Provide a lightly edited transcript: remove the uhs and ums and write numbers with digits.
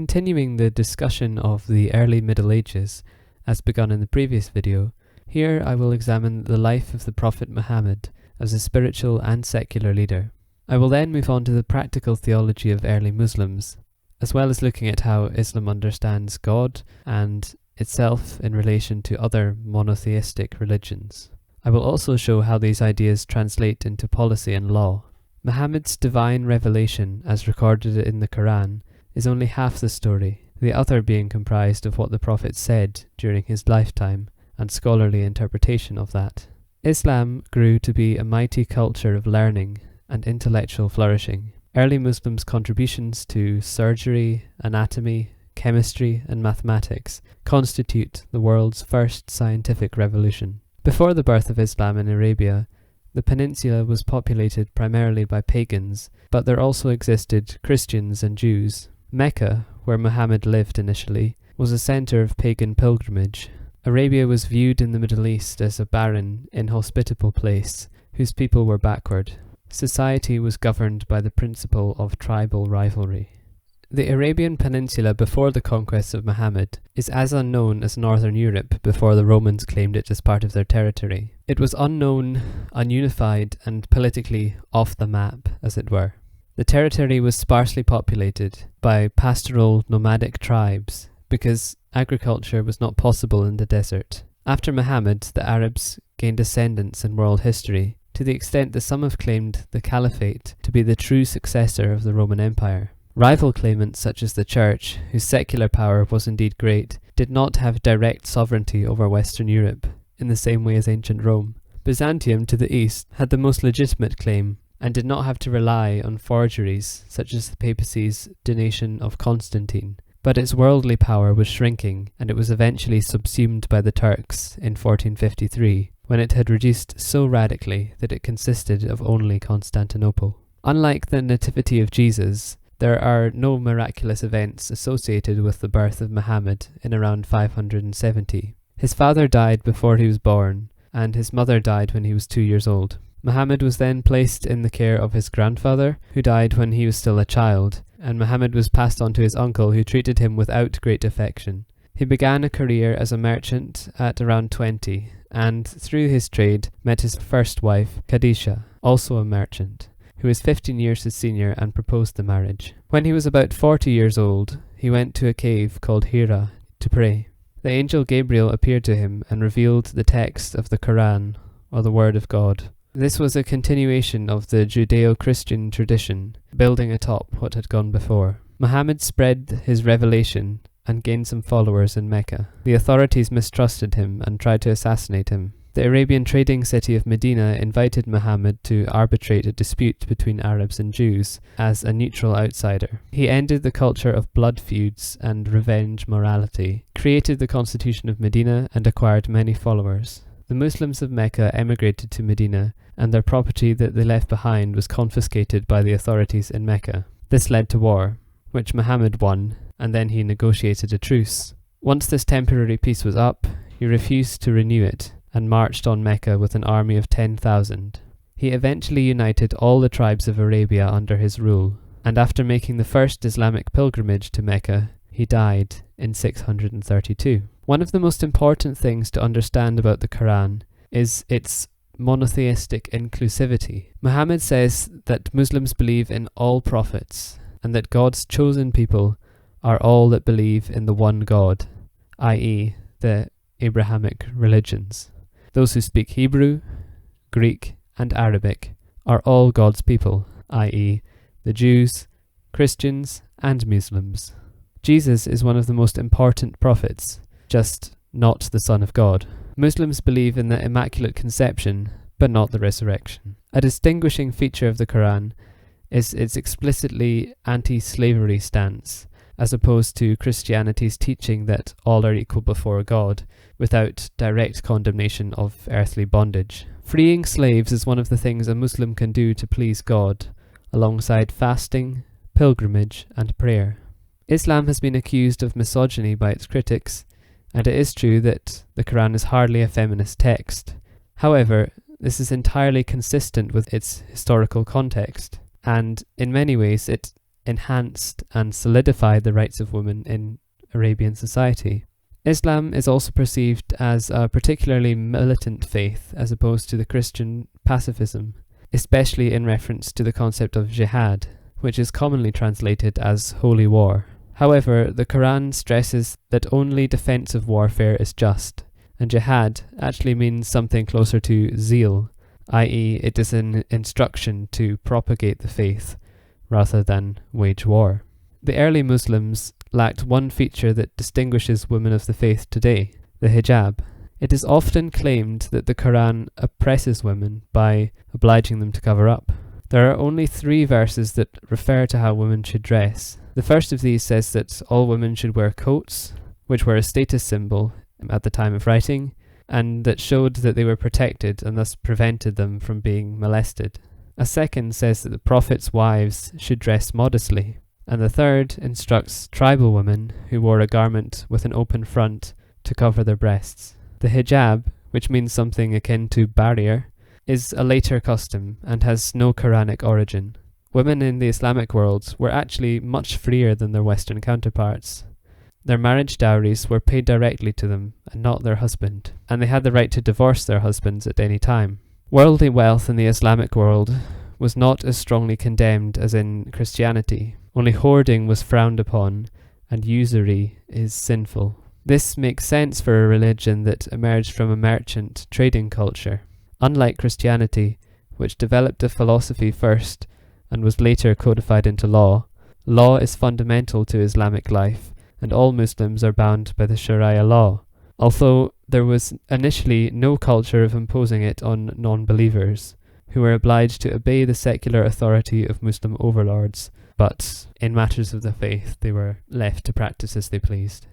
Continuing the discussion of the early Middle Ages, as begun in the previous video, here I will examine the life of the Prophet Muhammad as a spiritual and secular leader. I will then move on to the practical theology of early Muslims, as well as looking at how Islam understands God and itself in relation to other monotheistic religions. I will also show how these ideas translate into policy and law. Muhammad's divine revelation, as recorded in the Quran, is only half the story, the other being comprised of what the Prophet said during his lifetime and scholarly interpretation of that. Islam grew to be a mighty culture of learning and intellectual flourishing. Early Muslims' contributions to surgery, anatomy, chemistry, and mathematics constitute the world's first scientific revolution. Before the birth of Islam in Arabia, the Peninsula was populated primarily by pagans, but there also existed Christians and Jews. Mecca, where Muhammad lived initially, was a centre of pagan pilgrimage. Arabia was viewed in the Middle East as a barren, inhospitable place whose people were backward. Society was governed by the principle of tribal rivalry. The Arabian Peninsula before the conquests of Muhammad is as unknown as Northern Europe before the Romans claimed it as part of their territory. It was unknown, ununified, and politically off the map, as it were. The territory was sparsely populated by pastoral nomadic tribes because agriculture was not possible in the desert. After Muhammad, the Arabs gained ascendance in world history, to the extent that some have claimed the Caliphate to be the true successor of the Roman Empire. Rival claimants such as the Church, whose secular power was indeed great, did not have direct sovereignty over Western Europe, in the same way as ancient Rome. Byzantium, to the east, had the most legitimate claim, and did not have to rely on forgeries such as the papacy's donation of Constantine. But its worldly power was shrinking, and it was eventually subsumed by the Turks in 1453, when it had reduced so radically that it consisted of only Constantinople. Unlike the Nativity of Jesus, there are no miraculous events associated with the birth of Muhammad in around 570. His father died before he was born, and his mother died when he was 2 years old. Muhammad was then placed in the care of his grandfather, who died when he was still a child, and Muhammad was passed on to his uncle, who treated him without great affection. He began a career as a merchant at around 20, and through his trade met his first wife, Khadija, also a merchant, who was 15 years his senior and proposed the marriage. When he was about 40 years old, he went to a cave called Hira to pray. The angel Gabriel appeared to him and revealed the text of the Quran, or the Word of God. This was a continuation of the Judeo-Christian tradition, building atop what had gone before. Muhammad spread his revelation and gained some followers in Mecca. The authorities mistrusted him and tried to assassinate him. The Arabian trading city of Medina invited Muhammad to arbitrate a dispute between Arabs and Jews as a neutral outsider. He ended the culture of blood feuds and revenge morality, created the Constitution of Medina, and acquired many followers. The Muslims of Mecca emigrated to Medina, and their property that they left behind was confiscated by the authorities in Mecca. This led to war, which Muhammad won, and then he negotiated a truce. Once this temporary peace was up, he refused to renew it, and marched on Mecca with an army of 10,000. He eventually united all the tribes of Arabia under his rule, and after making the first Islamic pilgrimage to Mecca, he died in 632. One of the most important things to understand about the Quran is its monotheistic inclusivity. Muhammad says that Muslims believe in all prophets, and that God's chosen people are all that believe in the one God, i.e. the Abrahamic religions. Those who speak Hebrew, Greek, and Arabic are all God's people, i.e. the Jews, Christians, and Muslims. Jesus is one of the most important prophets, just not the Son of God. Muslims believe in the Immaculate Conception, but not the resurrection. A distinguishing feature of the Quran is its explicitly anti-slavery stance, as opposed to Christianity's teaching that all are equal before God, without direct condemnation of earthly bondage. Freeing slaves is one of the things a Muslim can do to please God, alongside fasting, pilgrimage, and prayer. Islam has been accused of misogyny by its critics, and it is true that the Quran is hardly a feminist text. However, this is entirely consistent with its historical context, and in many ways it enhanced and solidified the rights of women in Arabian society. Islam is also perceived as a particularly militant faith as opposed to the Christian pacifism, especially in reference to the concept of jihad, which is commonly translated as holy war. However, the Quran stresses that only defensive warfare is just, and jihad actually means something closer to zeal, i.e. it is an instruction to propagate the faith rather than wage war. The early Muslims lacked one feature that distinguishes women of the faith today, the hijab. It is often claimed that the Quran oppresses women by obliging them to cover up. There are only 3 verses that refer to how women should dress. The first of these says that all women should wear coats, which were a status symbol at the time of writing, and that showed that they were protected and thus prevented them from being molested. A second says that the Prophet's wives should dress modestly, and the third instructs tribal women who wore a garment with an open front to cover their breasts. The hijab, which means something akin to barrier, is a later custom and has no Quranic origin. Women in the Islamic world were actually much freer than their Western counterparts. Their marriage dowries were paid directly to them and not their husband, and they had the right to divorce their husbands at any time. Worldly wealth in the Islamic world was not as strongly condemned as in Christianity. Only hoarding was frowned upon, and usury is sinful. This makes sense for a religion that emerged from a merchant trading culture. Unlike Christianity, which developed a philosophy first and was later codified into law, law is fundamental to Islamic life, and all Muslims are bound by the Sharia law, although there was initially no culture of imposing it on non-believers, who were obliged to obey the secular authority of Muslim overlords, but in matters of the faith they were left to practice as they pleased.